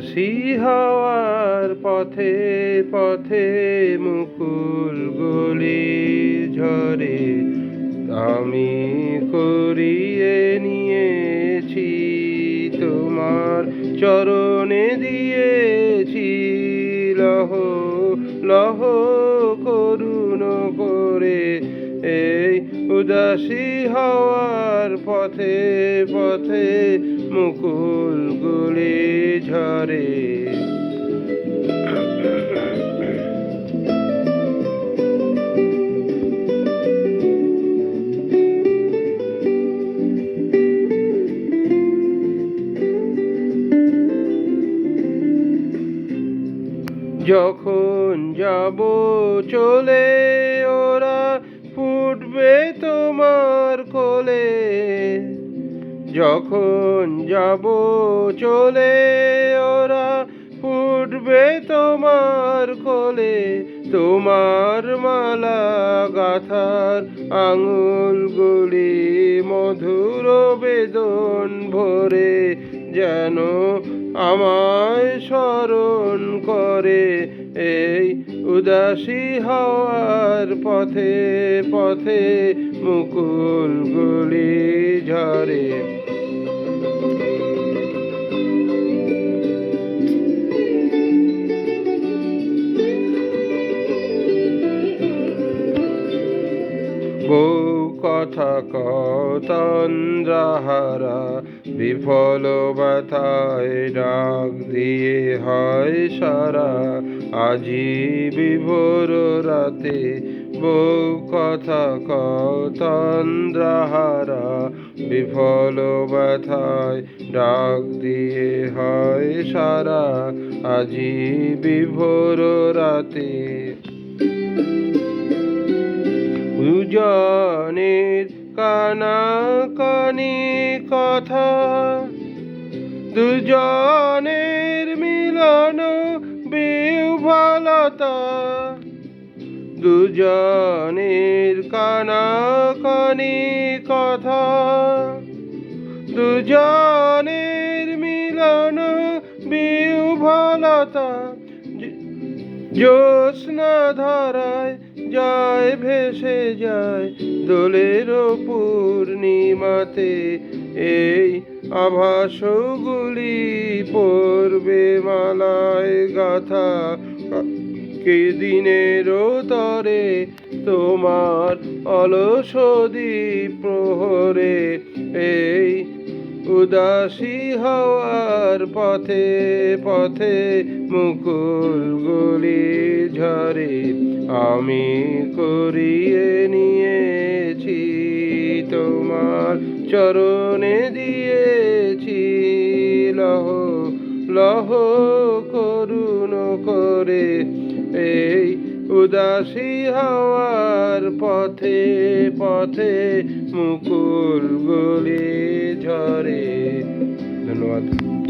উদাসী হওয়ার পথে পথে মুকুল গুলি ঝরে আমি করিয়ে নিয়েছি তোমার চরণে দিয়েছি লহ লহ করুণ করে এই উদাসী হওয়ার পথে পথে মুকুল গুলি ঝরে যখন যাব চলে ওরা ফুটবে তোমার কোলে যখন যাব চলে ওরা ফুটবে তোমার কোলে তোমার মালা গাথার আঙুলগুলি মধুর বেদন ভরে যেন আমায় স্মরণ করে এই উদাসী হওয়ার পথে পথে মুকুলগুলি ঝরে বহু কথা তন্দ্রাহারা বিফল ব্যথায় ডাক দিয়ে হয় সারা আজি বিভোর রাতে বহু কথা তন্দ্রাহারা বিফল ব্যথায় ডাক দিয়ে হয় সারা আজি বিভোর রাতে দুজনের কানাকানি কথা দুজনের মিলন বিহ্বলতা দুজনের কানাকানি কথা দুজনের মিলন বিহ্বলতা জ্যোৎস্না ধারায় যায় ভেসে যায় দোলের পূর্ণিমাতে এই আভাসগুলি পড়বে মালায় গাথা কে দিনের তরে তোমার অলস দ্বীপ প্রহরে এই উদাসী হওয়ার পথে পথে মুকুলগুলি ঝরে আমি করিয়ে নিয়েছি তোমার চরণে দিয়েছি লহ লহ করুণ করে এই উদাসী হওয়ার পথে পথে মুকুলগুলি ঝরে। ধন্যবাদ।